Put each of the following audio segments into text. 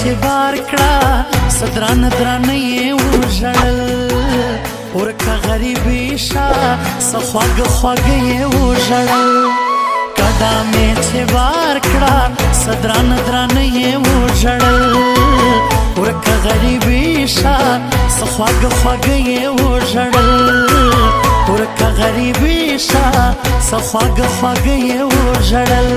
چې بار کړه صدران درانه یې وژړل ورکه غریبي شه څه خواږه خواږه یې وژړل کډه مې چې بار کړه صدران درانه یې وژړل ورکه غریبي شه څه خواږه خواږه یې وژړل ورکه غریبي شه څه خواږه خواږه یې وژړل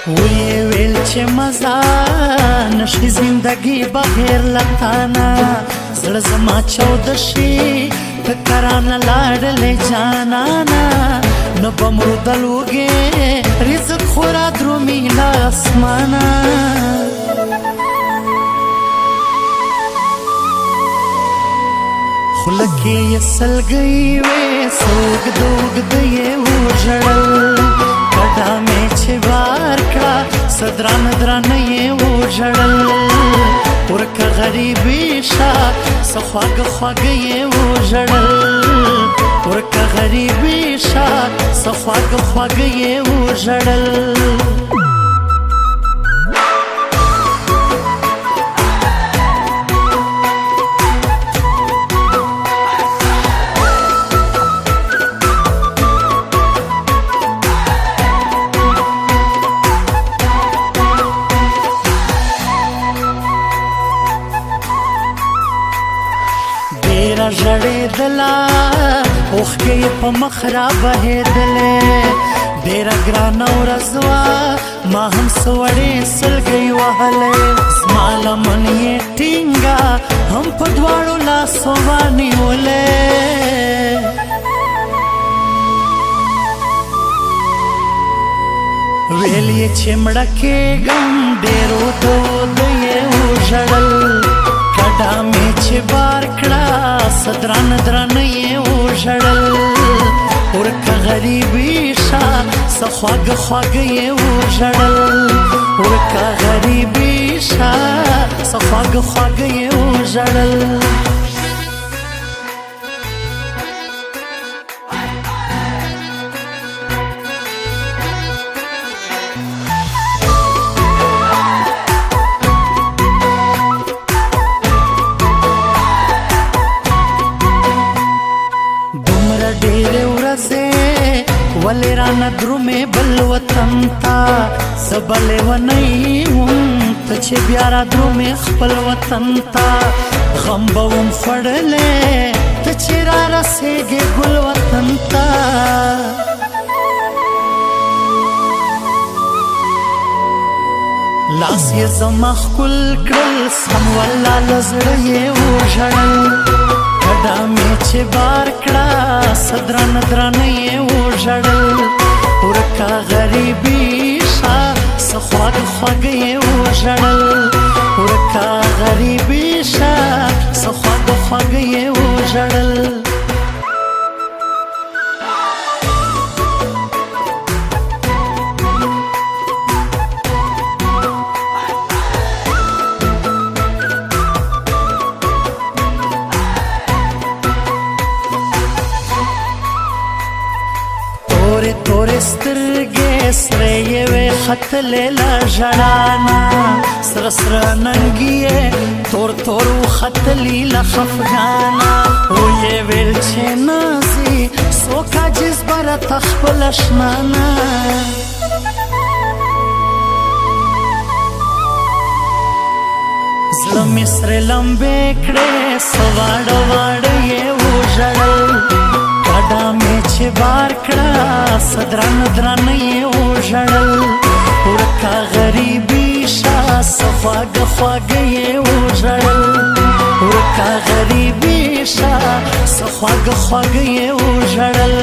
وی ویل چې مزه نشي زندگی بغیر لتانا زړه زما چود شي فکرانه لاړلې جانانا نو بمرو دلوګې رزق خورا درومي له اسمانه خلکې یې سلګۍ وې سوګد اوږد یې وژړل کډه مې چې بار کړه صدران درانه یې وژړل ورکه غریبي شه څه خواږه خواږه یې وژړل ورکه غریبي شه څه خواږه خواږه یې وژړل ډېره ژړېدله اوښکې یې په مخ را بهېدلې ډېره ګرانه ورځ وه ما هم څه وړې سلګۍ وهلې زما لمن یې ټینګه هم په دواړو لاسو ونیولې ویل یې چې مړه کېږم ډېرو دود یې وژړل کډه مې چې بار کړه صدران درانه یې وژړل ورکه غریبي شه څه خواږه خواږه یې وژړل ورکه غریبي شه څه خواږه خواږه یې وژړل ډېرې ورځې ولې رانه درومې بل وطن ته زه به لیونی وم ته چې بیا را درومې خپل وطن ته غم به وم خوړلی ته چې را رسېږې ګل وطن ته لاس یې زما ښکل کړل سم والله له زړه یې وژړل کډه مې چې بار کړه صدران درانه یې وژړل ورکه غریبي شه څه خواږه خواږه یې وژړل ورکه غریبي شه څه خواږه خواږه یې وژړل تورې تورې سترګې سرې یې وې ختلې له ژړا نه سره سره ننګي یې تور تور وختلي له خفګانه ویې ویل چې نازي څوک عاجز به راته خپله اشنا نه زړه مې سرې لمبې کړې څه واړه واړه یې وژړل کډه مې چې بار کړه صدران درانه یې وژړل ورکه غریبي شه څه خواږه خواږه یې وژړل ورکه غریبي شه څه خواږه خواږه یې وژړل